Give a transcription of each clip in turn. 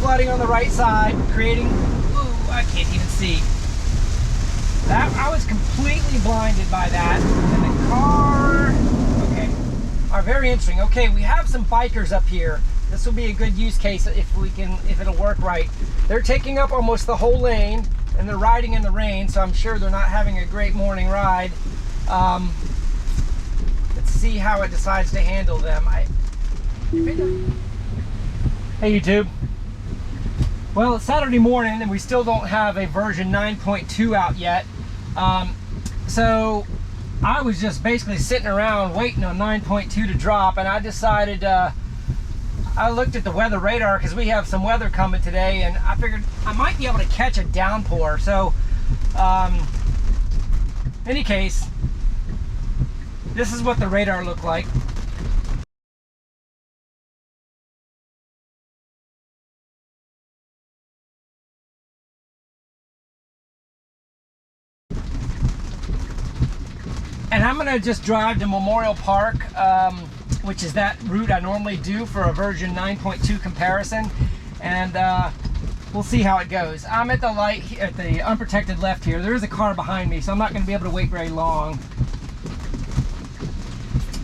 flooding on the right side, creating, ooh, I can't even see. That, I was completely blinded by that. And the car, okay. All right, very interesting. Okay, we have some bikers up here. This will be a good use case if it'll work right. They're taking up almost the whole lane and they're riding in the rain, so I'm sure they're not having a great morning ride. Let's see how it decides to handle them. Hey YouTube. Well, it's Saturday morning and we still don't have a version 9.2 out yet. So I was just basically sitting around waiting on 9.2 to drop, and I decided, I looked at the weather radar because we have some weather coming today, and I figured I might be able to catch a downpour. So, in any case, this is what the radar looked like. And I'm gonna just drive to Memorial Park, which is that route I normally do for a version 9.2 comparison, and we'll see how it goes. I'm at the light, at the unprotected left here. There is a car behind me, so I'm not gonna be able to wait very long.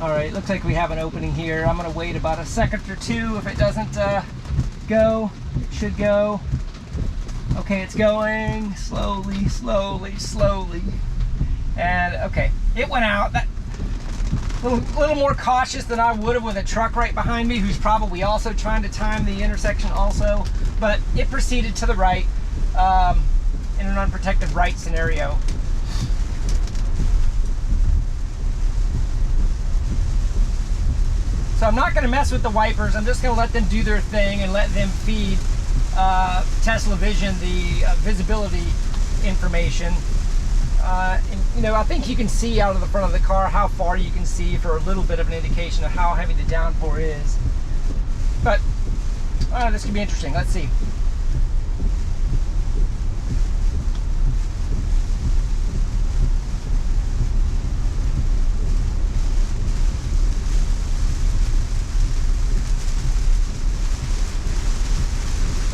All right, looks like we have an opening here. I'm gonna wait about a second or two. If it doesn't go, it should go. Okay, it's going slowly, slowly, slowly. And okay, it went out. That little more cautious than I would have with a truck right behind me, who's probably also trying to time the intersection also. But it proceeded to the right in an unprotected right scenario. So I'm not going to mess with the wipers. I'm just going to let them do their thing and let them feed TeslaVision the visibility information. And, you know, I think you can see out of the front of the car how far you can see for a little bit of an indication of how heavy the downpour is. But this could be interesting. Let's see.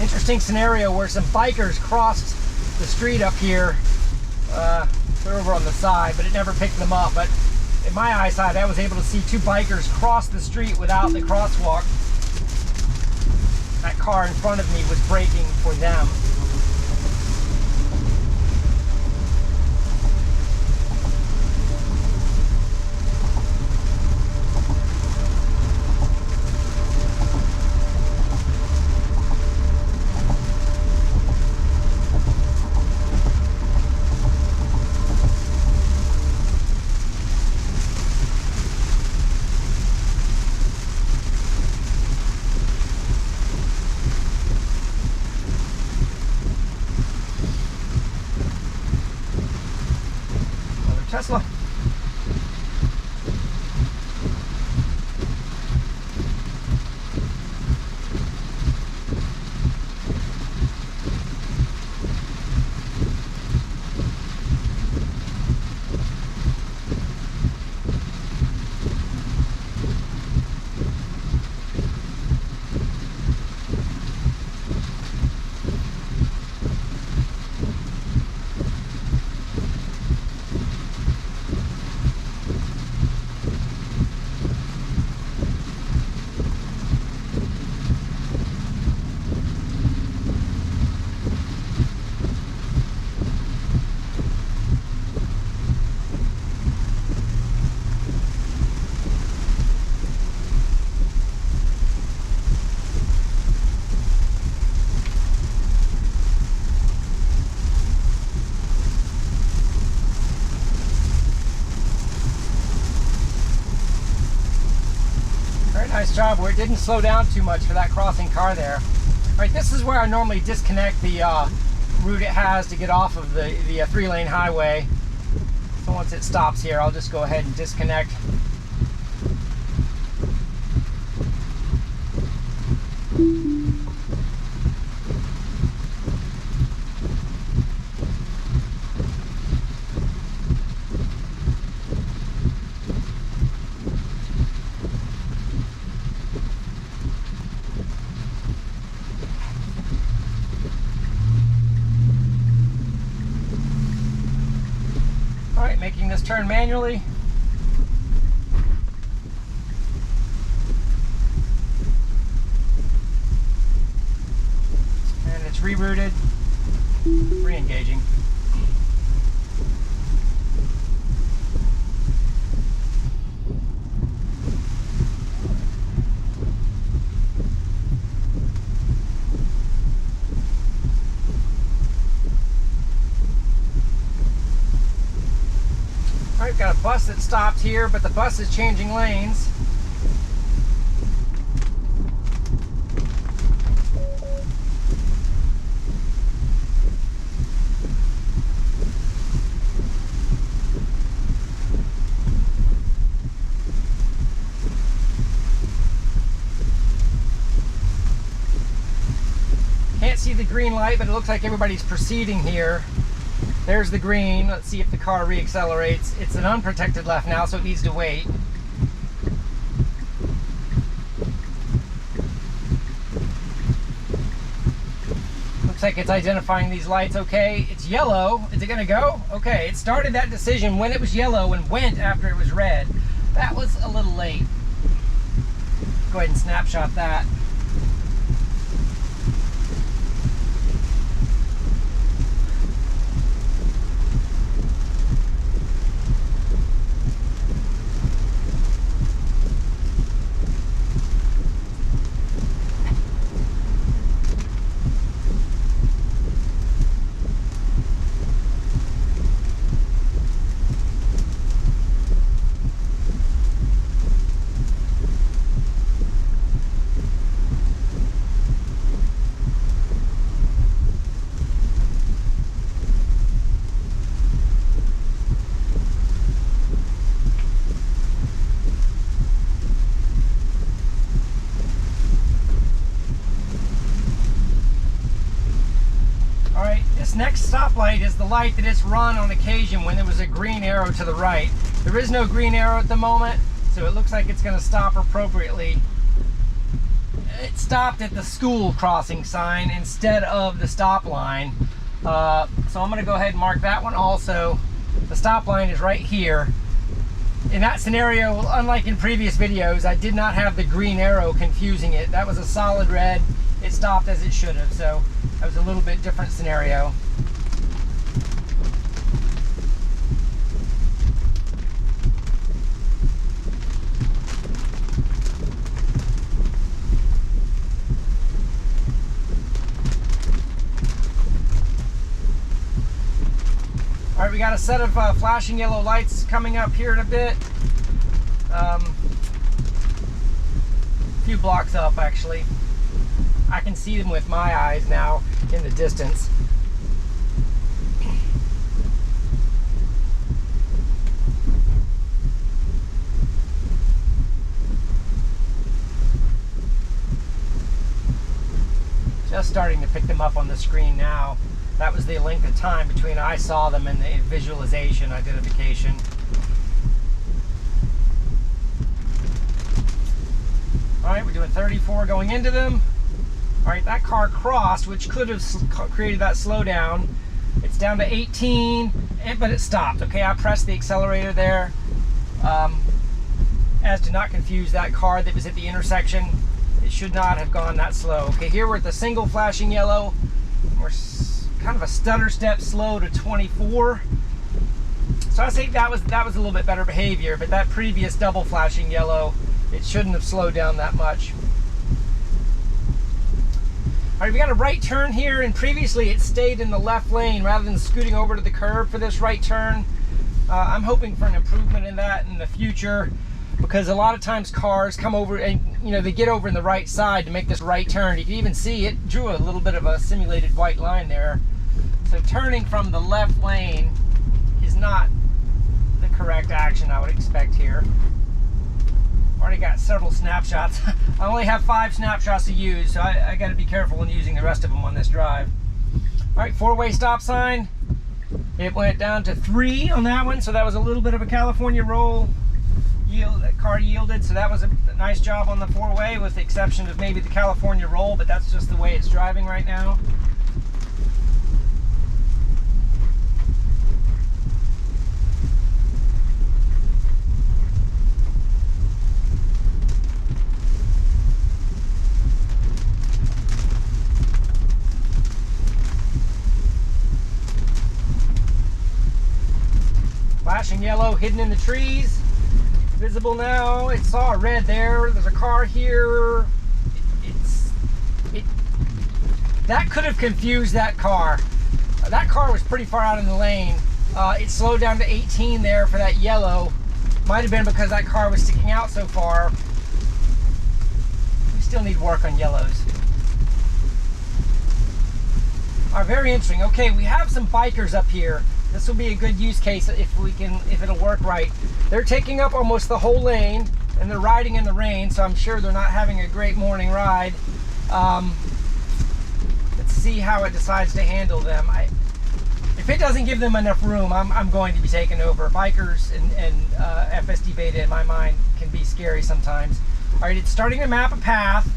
Interesting scenario where some bikers crossed the street up here. They're over on the side, but it never picked them up. But in my eyesight, I was able to see two bikers cross the street without the crosswalk. That car in front of me was braking for them. Tesla. Nice job where it didn't slow down too much for that crossing car there. All right, this is where I normally disconnect the route it has to get off of the 3-lane highway. So once it stops here, I'll just go ahead and disconnect. turn manually. And it's rerouted, re-engaging. Alright, got a bus that stopped here, but the bus is changing lanes. Can't see the green light, but it looks like everybody's proceeding here. There's the green. Let's see if the car reaccelerates. It's an unprotected left now, so it needs to wait. Looks like it's identifying these lights. Okay, it's yellow. Is it going to go? Okay, it started that decision when it was yellow and went after it was red. That was a little late. Go ahead and snapshot that. This next stoplight is the light that it's run on occasion when there was a green arrow to the right. There is no green arrow at the moment, so it looks like it's going to stop appropriately. It stopped at the school crossing sign instead of the stop line. So I'm going to go ahead and mark that one also. The stop line is right here. In that scenario, unlike in previous videos, I did not have the green arrow confusing it. That was a solid red. It stopped as it should have, so that was a little bit different scenario. All right, we got a set of flashing yellow lights coming up here in a bit. A few blocks up, actually. I can see them with my eyes now in the distance. Just starting to pick them up on the screen now. That was the length of time between I saw them and the visualization identification. All right, we're doing 34 going into them. All right, that car crossed, which could have created that slowdown. It's down to 18, but it stopped. Okay, I pressed the accelerator there as to not confuse that car that was at the intersection. It should not have gone that slow. Okay, here we're at the single flashing yellow. We're kind of a stutter step slow to 24. So I think that was a little bit better behavior, but that previous double flashing yellow, it shouldn't have slowed down that much. All right, we got a right turn here, and previously it stayed in the left lane rather than scooting over to the curb for this right turn. I'm hoping for an improvement in that in the future, because a lot of times cars come over and, you know, they get over in the right side to make this right turn. You can even see it drew a little bit of a simulated white line there. So turning from the left lane is not the correct action I would expect here. Already got several snapshots. I only have 5 snapshots to use, so I got to be careful when using the rest of them on this drive. All right, 4-way stop sign. It went down to 3 on that one, so that was a little bit of a California roll. That car yielded, so that was a nice job on the 4-way, with the exception of maybe the California roll, but that's just the way it's driving right now. in yellow, hidden in the trees. Visible now. It saw a red there. There's a car here. That could have confused that car. That car was pretty far out in the lane. It slowed down to 18 there for that yellow. Might have been because that car was sticking out so far. We still need work on yellows. Very interesting. Okay, we have some bikers up here. This will be a good use case if it'll work right. They're taking up almost the whole lane and they're riding in the rain, so I'm sure they're not having a great morning ride. Let's see how it decides to handle them. If it doesn't give them enough room, I'm going to be taken over. Bikers and FSDBeta in my mind can be scary sometimes. All right, it's starting to map a path.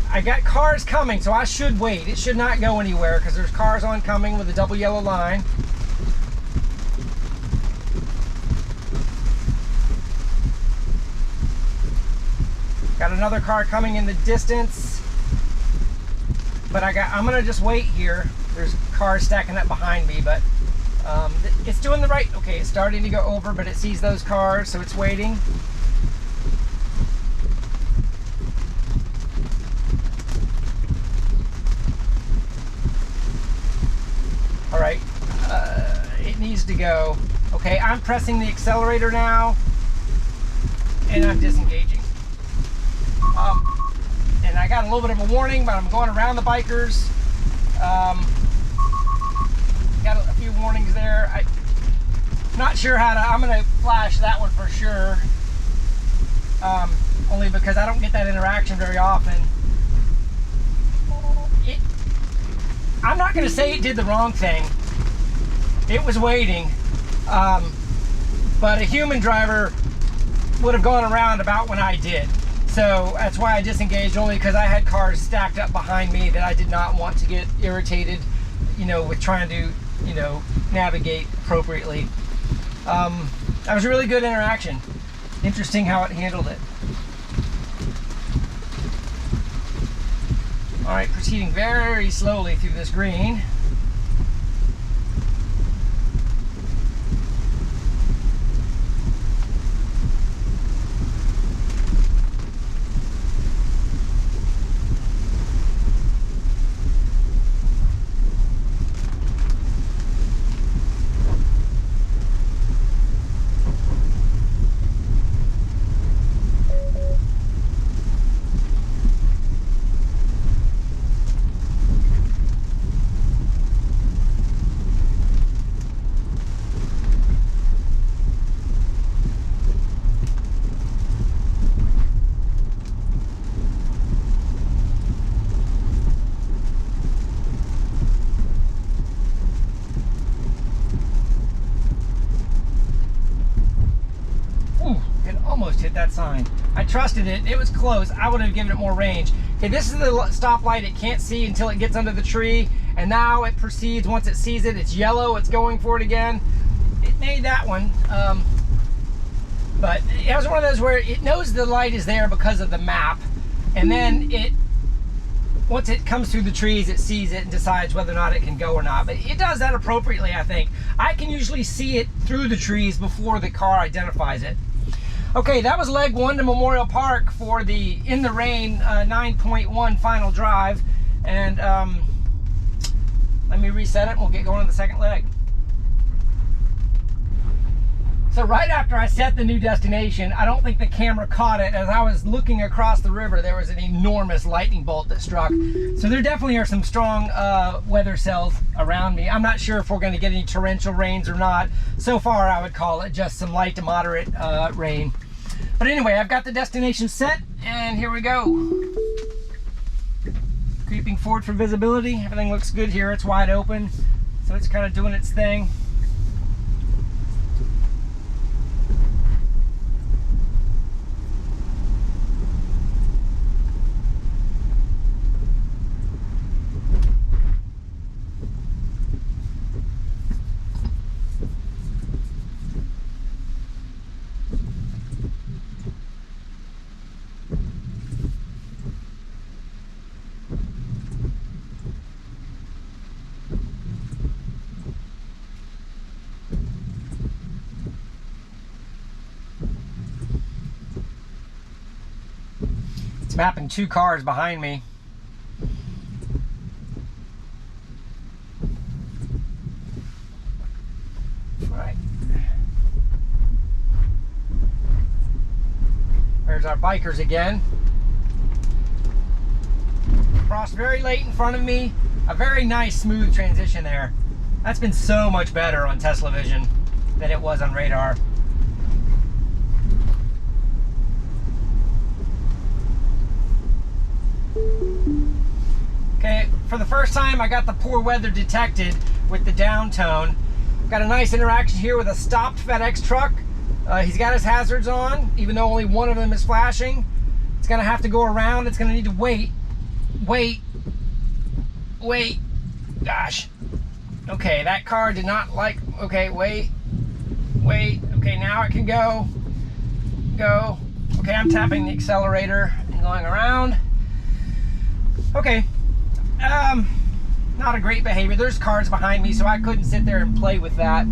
I got cars coming, so I should wait. It should not go anywhere because there's cars oncoming with a double yellow line. Got another car coming in the distance. But I'm gonna just wait here. There's cars stacking up behind me, but it's doing the right. Okay, it's starting to go over, but it sees those cars, so it's waiting. All right, it needs to go. Okay, I'm pressing the accelerator now, and I'm disengaging. And I got a little bit of a warning, but I'm going around the bikers. Got a few warnings there. I'm not sure how to, I'm gonna flash that one for sure. Only because I don't get that interaction very often. I'm not gonna say it did the wrong thing. It was waiting. But a human driver would have gone around about when I did. So that's why I disengaged, only because I had cars stacked up behind me that I did not want to get irritated, with trying to, navigate appropriately. That was a really good interaction. Interesting how it handled it. All right, proceeding very slowly through this green. That sign. I trusted it. It was close. I would have given it more range. Okay, this is the stoplight it can't see until it gets under the tree, and now it proceeds. Once it sees it, it's yellow. It's going for it again. It made that one, but it was one of those where it knows the light is there because of the map, and then once it comes through the trees, it sees it and decides whether or not it can go or not. But it does that appropriately, I think. I can usually see it through the trees before the car identifies it. Okay, that was leg one to Memorial Park for the In the Rain 9.1 final drive. And let me reset it and we'll get going on the second leg. So right after I set the new destination, I don't think the camera caught it. As I was looking across the river, there was an enormous lightning bolt that struck. So there definitely are some strong weather cells around me. I'm not sure if we're going to get any torrential rains or not. So far, I would call it just some light to moderate rain. But anyway, I've got the destination set, and here we go. Creeping forward for visibility. Everything looks good here. It's wide open, so it's kind of doing its thing. mapping 2 cars behind me. All right. There's our bikers again. Crossed very late in front of me. A very nice smooth transition there. That's been so much better on TeslaVision than it was on radar. Okay, for the first time I got the poor weather detected with the downtone. Got a nice interaction here with a stopped FedEx truck. He's got his hazards on, even though only one of them is flashing. It's gonna have to go around. It's gonna need to wait. Gosh. Okay, that car did not like, okay, wait. Okay, now it can go. Okay, I'm tapping the accelerator and going around. Okay, not a great behavior. There's cars behind me, so I couldn't sit there and play with that.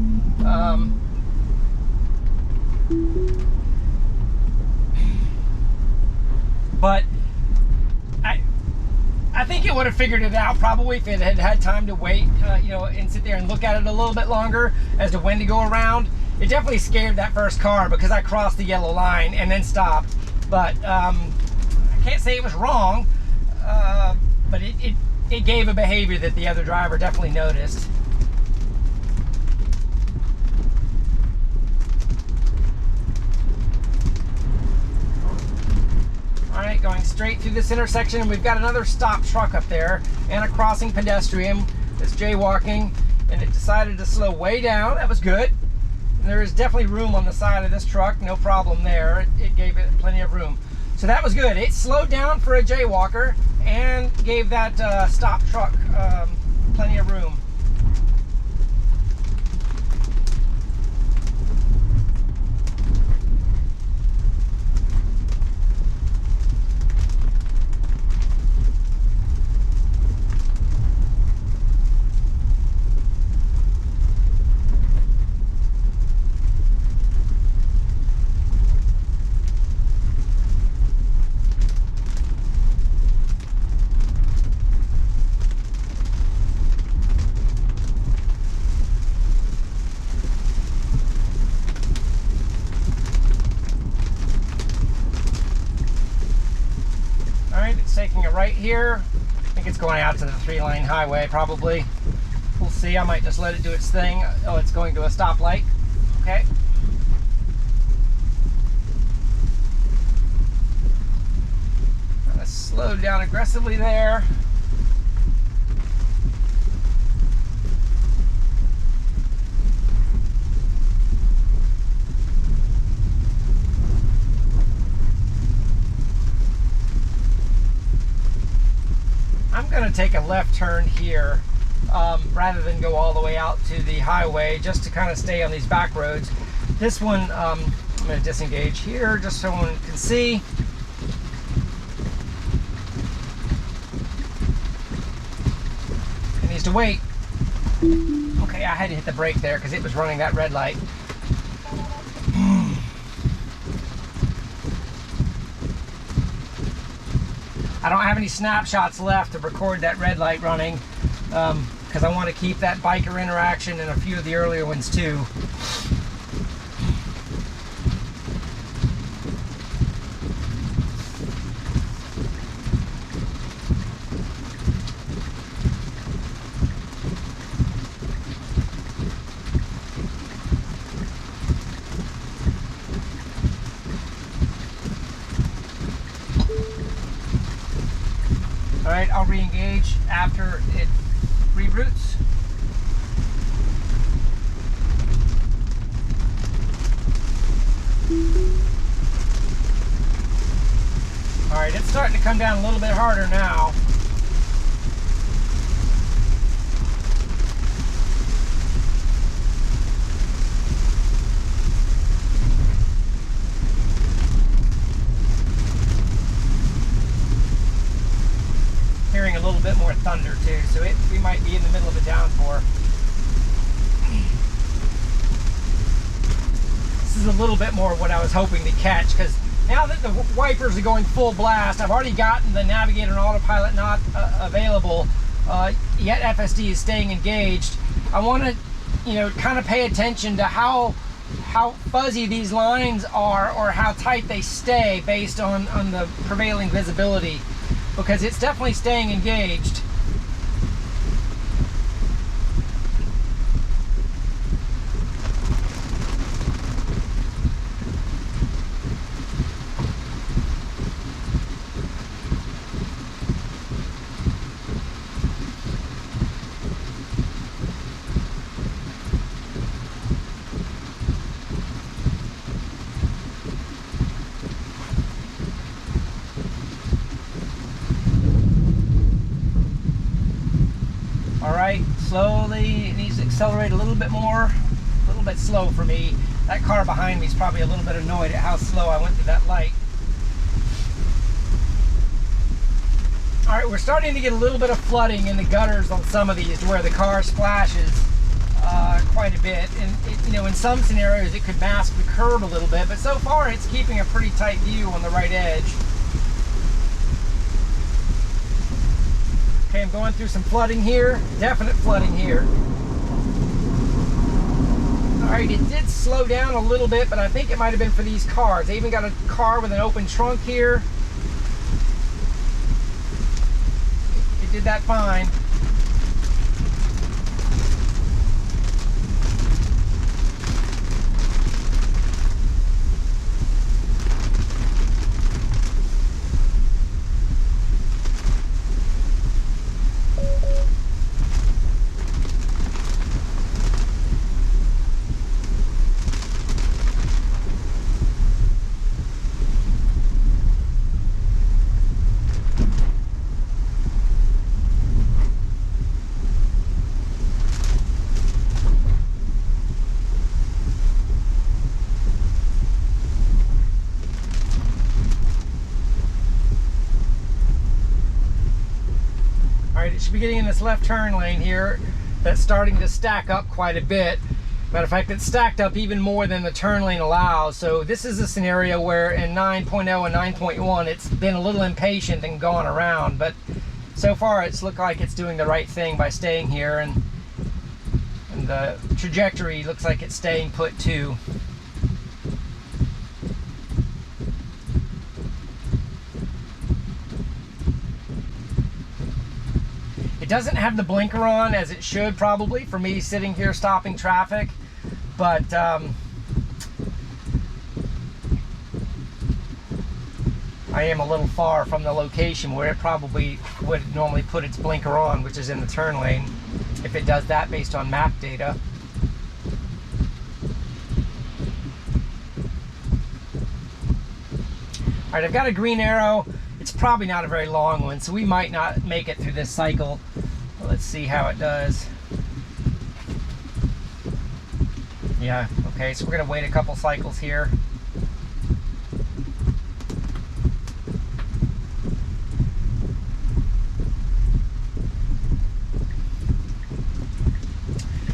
But I think it would have figured it out probably if it had had time to wait, you know, and sit there and look at it a little bit longer as to when to go around. It definitely scared that first car because I crossed the yellow line and then stopped. But I can't say it was wrong, but it gave a behavior that the other driver definitely noticed. Alright, going straight through this intersection, and we've got another stopped truck up there and a crossing pedestrian that's jaywalking, and it decided to slow way down. That was good. And there is definitely room on the side of this truck, no problem there. It gave it plenty of room. So that was good. It slowed down for a jaywalker and gave that stopped truck plenty of room. Taking it right here. I think it's going out to the 3-lane highway probably. We'll see. I might just let it do its thing. Oh, it's going to a stoplight. Okay. Let's slow down aggressively there. I'm going to take a left turn here rather than go all the way out to the highway, just to kind of stay on these back roads. This one, I'm going to disengage here just so one can see. It needs to wait. Okay, I had to hit the brake there because it was running that red light. I don't have any snapshots left to record that red light running because I want to keep that biker interaction and a few of the earlier ones too. Alright, I'll re-engage after it reboots. Alright, it's starting to come down a little bit harder now. Hearing a little bit more thunder too, so we might be in the middle of a downpour. This is a little bit more what I was hoping to catch, because now that the wipers are going full blast, I've already gotten the navigator and autopilot not available, yet FSD is staying engaged. I want to, you know, kind of pay attention to how fuzzy these lines are, or how tight they stay based on the prevailing visibility, because it's definitely staying engaged. Slowly, it needs to accelerate a little bit more, a little bit slow for me. That car behind me is probably a little bit annoyed at how slow I went through that light. All right, we're starting to get a little bit of flooding in the gutters on some of these, where the car splashes quite a bit. And you know, in some scenarios, it could mask the curb a little bit, but so far it's keeping a pretty tight view on the right edge. Okay, I'm going through some flooding here, definite flooding here. All right, it did slow down a little bit, but I think it might have been for these cars. They even got a car with an open trunk here. It did that fine. It should be getting in this left turn lane here. That's starting to stack up quite a bit. Matter of fact, it's stacked up even more than the turn lane allows. So this is a scenario where in 9.0 and 9.1 it's been a little impatient and gone around, but so far it's looked like it's doing the right thing by staying here, and the trajectory looks like it's staying put too. It doesn't have the blinker on as it should, probably, for me sitting here stopping traffic, but I am a little far from the location where it probably would normally put its blinker on, which is in the turn lane, if it does that based on map data. All right, I've got a green arrow. It's probably not a very long one, so we might not make it through this cycle. Let's see how it does. Yeah, okay, so we're gonna wait a couple cycles here.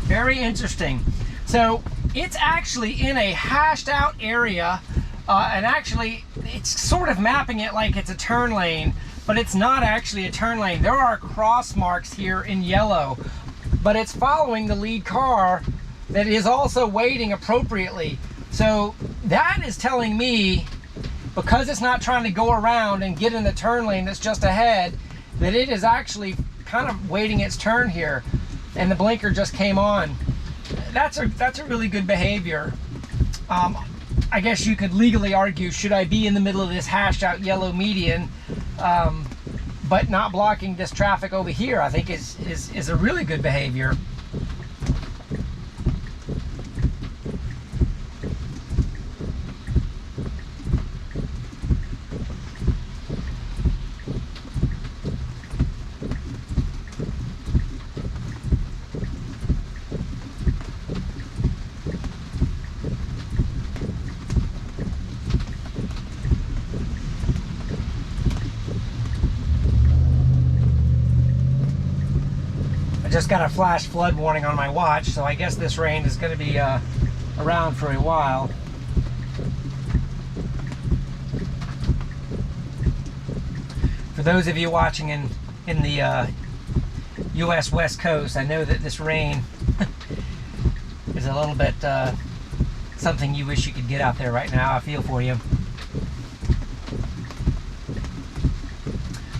Very interesting. So it's actually in a hashed out area, and actually it's sort of mapping it like it's a turn lane, but it's not actually a turn lane. There are cross marks here in yellow, but it's following the lead car that is also waiting appropriately. So that is telling me, because it's not trying to go around and get in the turn lane that's just ahead, that it is actually kind of waiting its turn here, and the blinker just came on. That's a really good behavior. I guess you could legally argue, should I be in the middle of this hashed out yellow median, but not blocking this traffic over here? I think is a really good behavior. Just got a flash flood warning on my watch, so I guess this rain is going to be around for a while. For those of you watching in the U.S. West Coast, I know that this rain is a little bit something you wish you could get out there right now. I feel for you.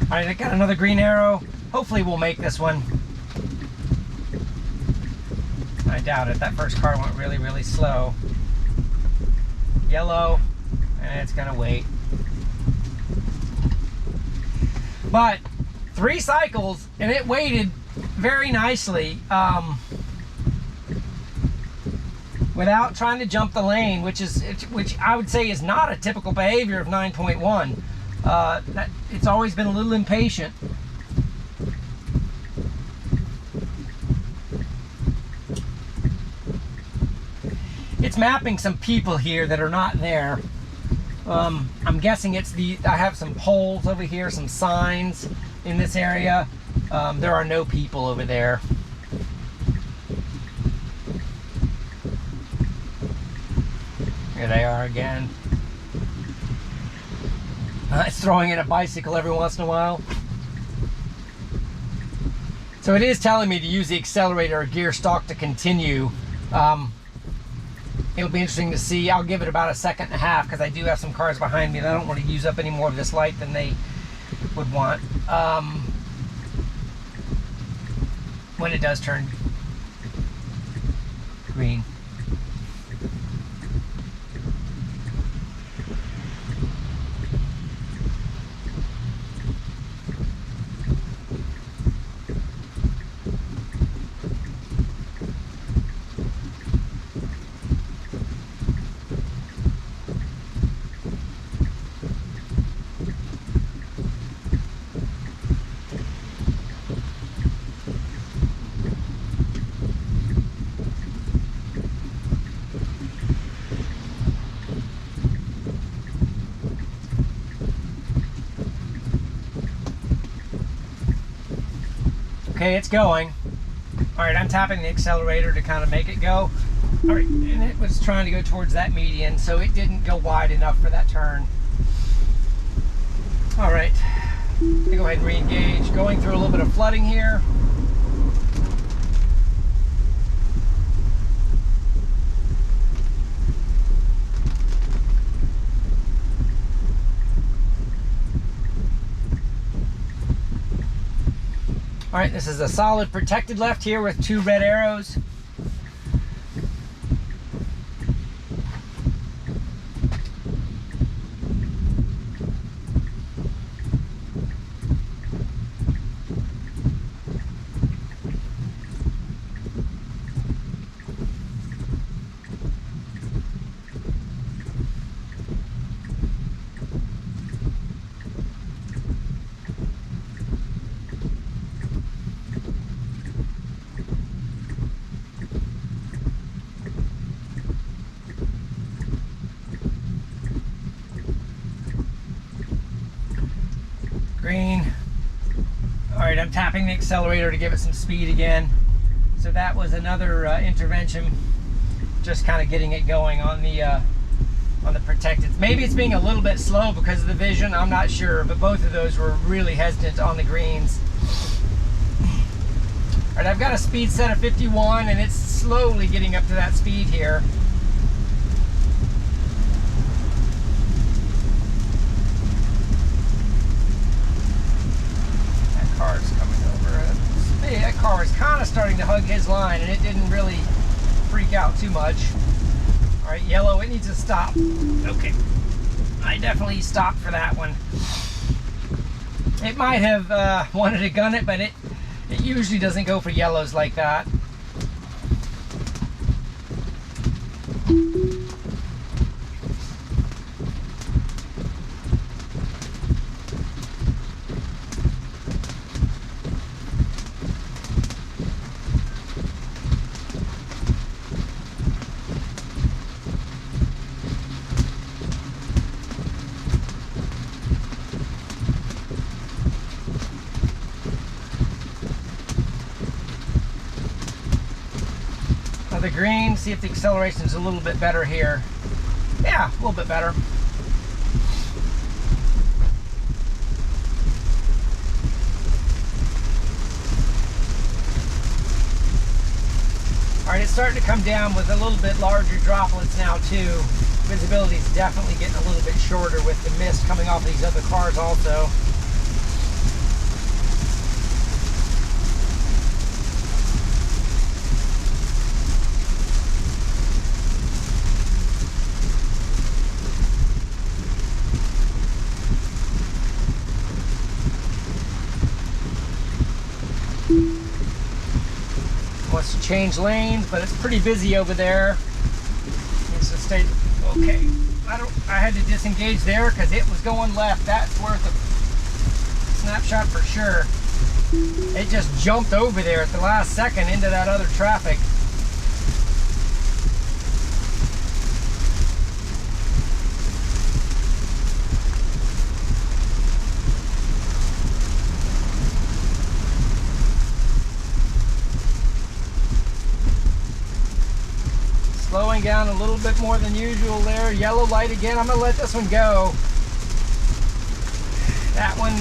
All right, I got another green arrow. Hopefully we'll make this one. I doubt it. That first car went really, really slow. Yellow, and it's gonna wait. But 3 cycles, and it waited very nicely without trying to jump the lane, which I would say is not a typical behavior of 9.1. It's always been a little impatient. It's mapping some people here that are not there. I'm guessing it's I have some poles over here, some signs in this area. There are no people over there. Here they are again. It's throwing in a bicycle every once in a while. So it is telling me to use the accelerator or gear stalk to continue. It'll be interesting to see. I'll give it about 1.5 seconds because I do have some cars behind me and I don't want to use up any more of this light than they would want. When it does turn green. Okay, it's going. All right, I'm tapping the accelerator to kind of make it go. All right, and it was trying to go towards that median, so it didn't go wide enough for that turn. All right, I'm gonna go ahead and re-engage. Going through a little bit of flooding here. All right, this is a solid protected left here with 2 red arrows. Green. All right, I'm tapping the accelerator to give it some speed again. So that was another intervention, just kind of getting it going on the protected. Maybe it's being a little bit slow because of the vision, I'm not sure, but both of those were really hesitant on the greens. All right, I've got a speed set of 51 and it's slowly getting up to that speed here. That car was kind of starting to hug his line and it didn't really freak out too much. All right, yellow, it needs to stop. Okay, I definitely stopped for that one. It might have wanted to gun it, but it usually doesn't go for yellows like that. The green, see if the acceleration is a little bit better here. Yeah, a little bit better. All right, it's starting to come down with a little bit larger droplets now too. Visibility is definitely getting a little bit shorter with the mist coming off these other cars also. Wants to change lanes, but it's pretty busy over there. Needs to stay. Okay, I had to disengage there because it was going left. That's worth a snapshot for sure. It just jumped over there at the last second into that other traffic. Slowing down a little bit more than usual there. Yellow light again. I'm gonna let this one go. That one,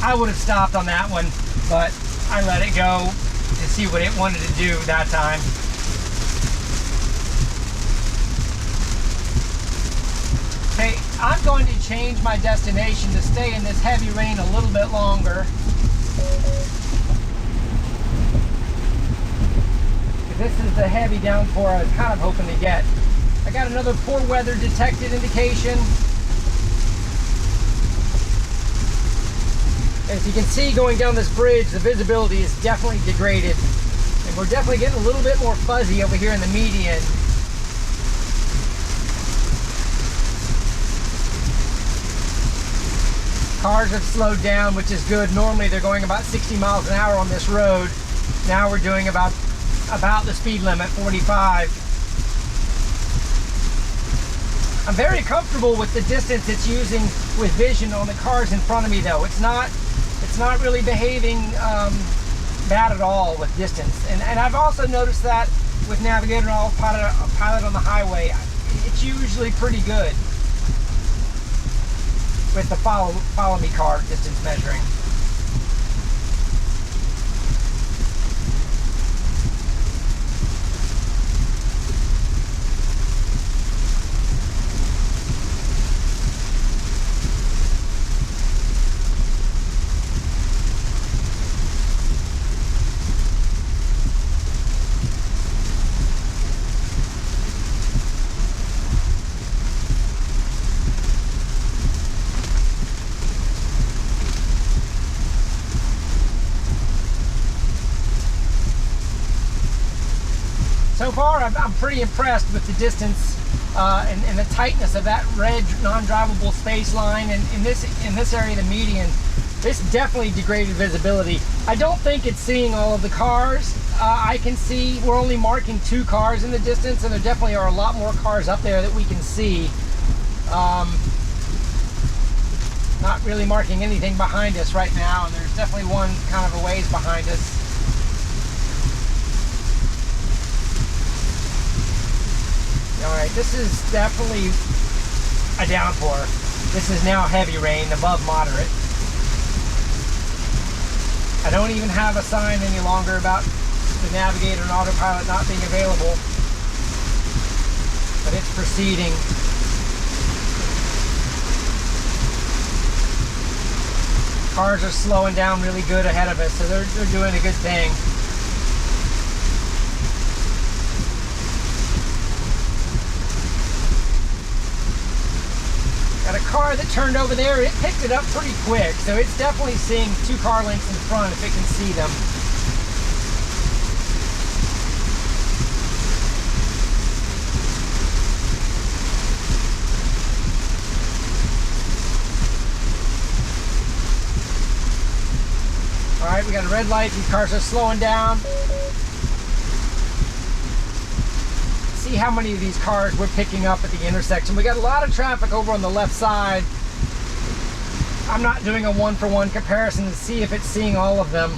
I would have stopped on that one, but I let it go to see what it wanted to do that time. Okay, I'm going to change my destination to stay in this heavy rain a little bit longer. This is the heavy downpour I was kind of hoping to get. I got another poor weather detected indication. As you can see going down this bridge, the visibility is definitely degraded. And we're definitely getting a little bit more fuzzy over here in the median. Cars have slowed down, which is good. Normally they're going about 60 miles an hour on this road. Now we're doing about the speed limit, 45. I'm very comfortable with the distance it's using with vision on the cars in front of me though. It's not really behaving bad at all with distance. And I've also noticed that with Navigator and Autopilot on the highway, it's usually pretty good with the follow me car distance measuring. So far, I'm pretty impressed with the distance and the tightness of that red non-drivable space line. And in this area, the median, this definitely degraded visibility. I don't think it's seeing all of the cars. I can see we're only marking 2 cars in the distance, and there definitely are a lot more cars up there that we can see. Not really marking anything behind us right now, and there's definitely one kind of a ways behind us. Alright, this is definitely a downpour. This is now heavy rain, above moderate. I don't even have a sign any longer about the Navigator and Autopilot not being available, but it's proceeding. Cars are slowing down really good ahead of us, so they're doing a good thing. Got a car that turned over there. It picked it up pretty quick, so it's definitely seeing 2 car lengths in front if it can see them. All right, we got a red light. These cars are slowing down. See how many of these cars we're picking up at the intersection. We got a lot of traffic over on the left side. I'm not doing a one-for-one comparison to see if it's seeing all of them.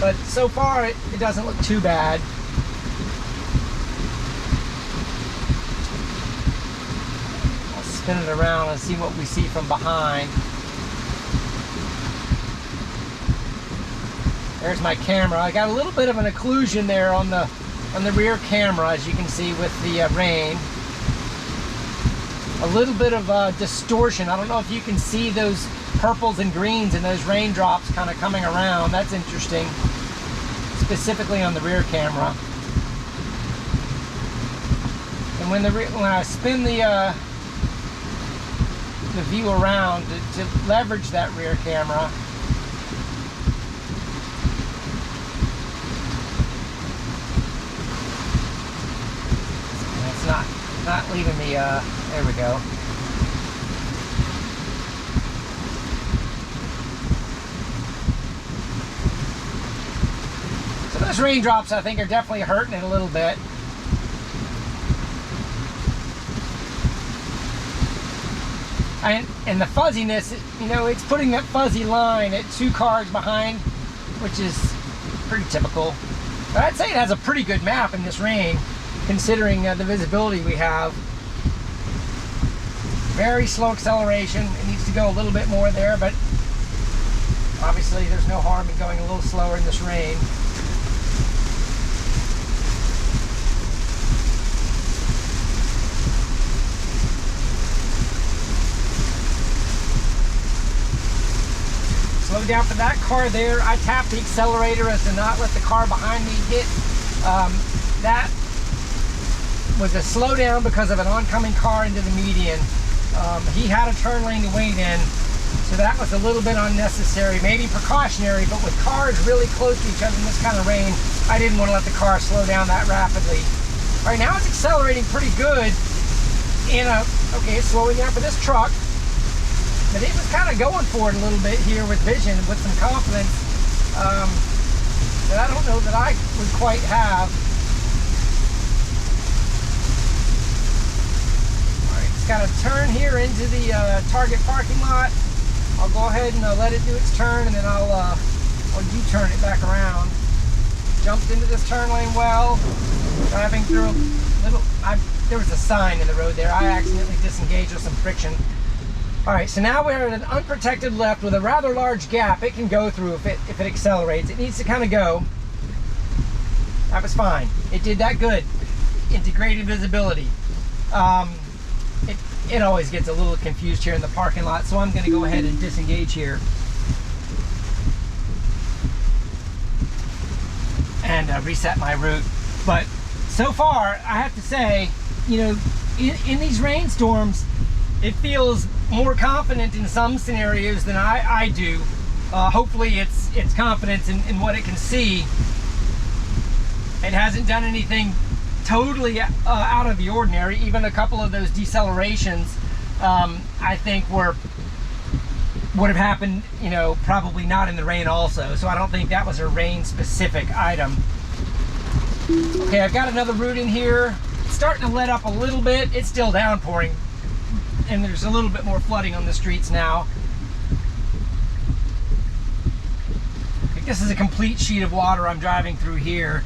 But so far, it doesn't look too bad. I'll spin it around and see what we see from behind. There's my camera. I got a little bit of an occlusion there on the rear camera, as you can see with the rain. A little bit of distortion. I don't know if you can see those purples and greens and those raindrops kind of coming around. That's interesting, specifically on the rear camera. And when I spin the view around to leverage that rear camera, it's not leaving me. There we go. So those raindrops, I think, are definitely hurting it a little bit. And the fuzziness, you know, it's putting that fuzzy line at 2 cars behind, which is pretty typical. But I'd say it has a pretty good map in this rain, considering the visibility we have. Very slow acceleration. It needs to go a little bit more there, but obviously there's no harm in going a little slower in this rain. Slow down for that car there. I tapped the accelerator as to not let the car behind me hit. That was a slowdown because of an oncoming car into the median. He had a turn lane to wait in, so that was a little bit unnecessary, maybe precautionary, but with cars really close to each other in this kind of rain, I didn't want to let the car slow down that rapidly. All right, now it's accelerating pretty good. Okay, it's slowing down for this truck. But it was kind of going for it a little bit here with vision, with some confidence that I don't know that I would quite have. All right, it's got to turn here into the Target parking lot. I'll go ahead and let it do its turn, and then I'll U-turn it back around. Jumped into this turn lane well, driving through a little. There was a sign in the road there. I accidentally disengaged with some friction. All right, so now we're at an unprotected left with a rather large gap it can go through if it accelerates. It needs to kind of go. That was fine. It did that good. Integrated visibility. It always gets a little confused here in the parking lot, so I'm going to go ahead and disengage here. And reset my route. But so far, I have to say, you know, in these rainstorms, it feels more confident in some scenarios than I do. Hopefully it's confidence in what it can see. It hasn't done anything totally out of the ordinary. Even a couple of those decelerations I think would have happened, you know, probably not in the rain also. So I don't think that was a rain specific item. Okay, I've got another route in here. It's starting to let up a little bit. It's still downpouring, and there's a little bit more flooding on the streets now. This is a complete sheet of water I'm driving through here,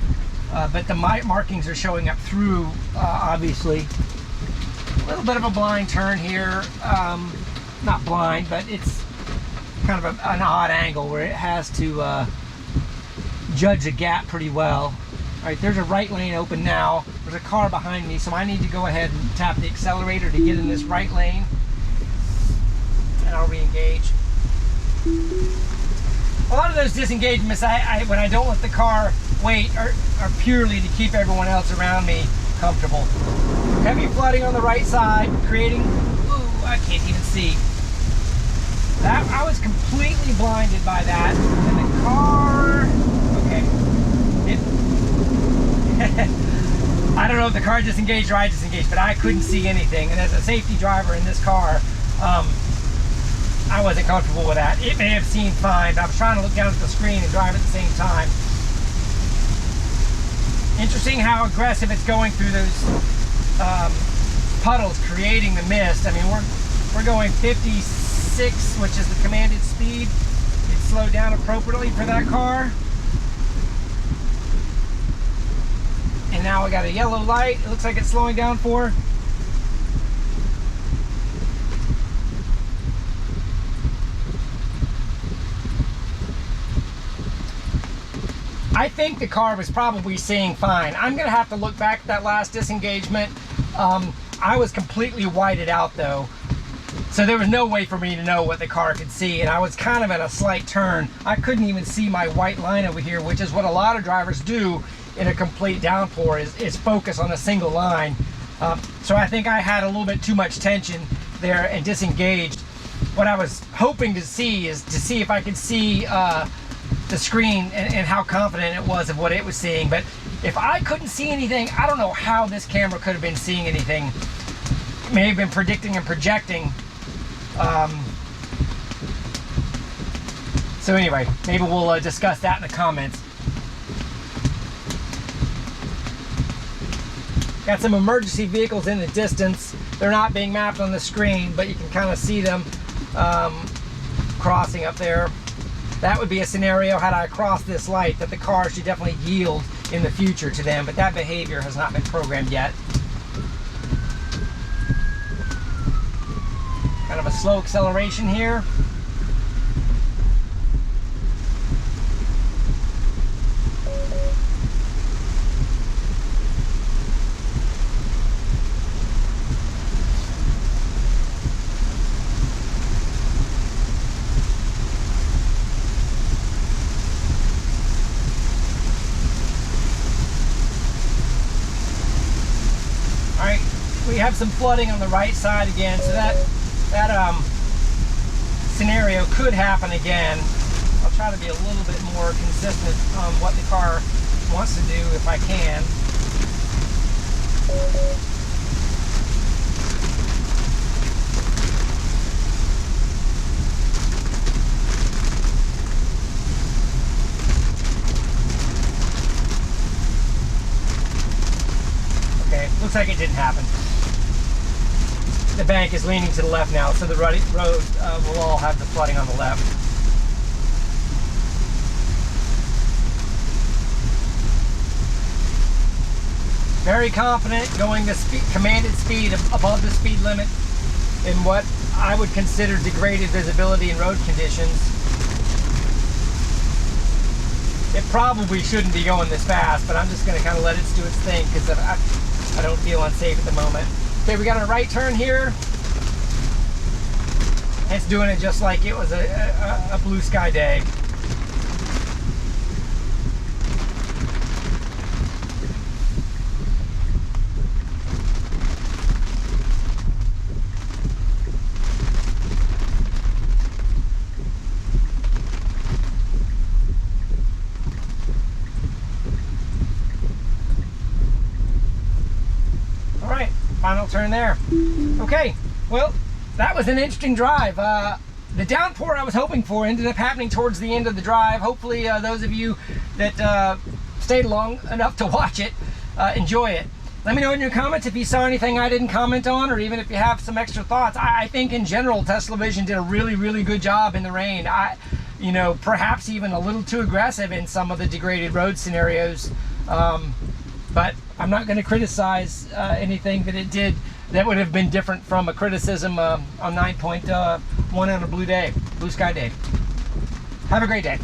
but the markings are showing up through, obviously. A little bit of a blind turn here. Not blind, but it's kind of an odd angle where it has to judge the gap pretty well. All right, there's a right lane open now. There's a car behind me, so I need to go ahead and tap the accelerator to get in this right lane, and I'll re-engage. A lot of those disengagements, when I don't let the car wait, are purely to keep everyone else around me comfortable. Heavy flooding on the right side, creating, ooh, I can't even see. That, I was completely blinded by that. And the car, okay. I don't know if the car disengaged or I disengaged, but I couldn't see anything. And as a safety driver in this car, I wasn't comfortable with that. It may have seemed fine, but I was trying to look down at the screen and drive at the same time. Interesting how aggressive it's going through those puddles, creating the mist. I mean, we're going 56, which is the commanded speed. It slowed down appropriately for that car. And now we got a yellow light. It looks like it's slowing down for. I think the car was probably seeing fine. I'm gonna have to look back at that last disengagement. I was completely whited out though, so there was no way for me to know what the car could see, and I was kind of at a slight turn. I couldn't even see my white line over here, which is what a lot of drivers do in a complete downpour, is focus on a single line. So I think I had a little bit too much tension there and disengaged. What I was hoping to see is to see if I could see the screen and how confident it was of what it was seeing. But if I couldn't see anything, I don't know how this camera could have been seeing anything. It may have been predicting and projecting. So anyway, maybe we'll discuss that in the comments. Got some emergency vehicles in the distance. They're not being mapped on the screen, but you can kind of see them crossing up there. That would be a scenario, had I crossed this light, that the car should definitely yield in the future to them, but that behavior has not been programmed yet. Kind of a slow acceleration here. We have some flooding on the right side again, so that scenario could happen again. I'll try to be a little bit more consistent on what the car wants to do if I can. Okay, looks like it didn't happen. The bank is leaning to the left now, so the road will all have the flooding on the left. Very confident going the commanded speed above the speed limit in what I would consider degraded visibility in road conditions. It probably shouldn't be going this fast, but I'm just going to kind of let it do its thing because I don't feel unsafe at the moment. Okay, we got a right turn here. It's doing it just like it was a blue sky day. All right, final turn there. Okay, well, that was an interesting drive. The downpour I was hoping for ended up happening towards the end of the drive. Hopefully those of you that stayed long enough to watch it enjoy it. Let me know in your comments if you saw anything I didn't comment on, or even if you have some extra thoughts. I think in general TeslaVision did a really good job in the rain. You know, perhaps even a little too aggressive in some of the degraded road scenarios. But I'm not going to criticize anything that it did that would have been different from a criticism on 9.1 on a blue sky day. Have a great day.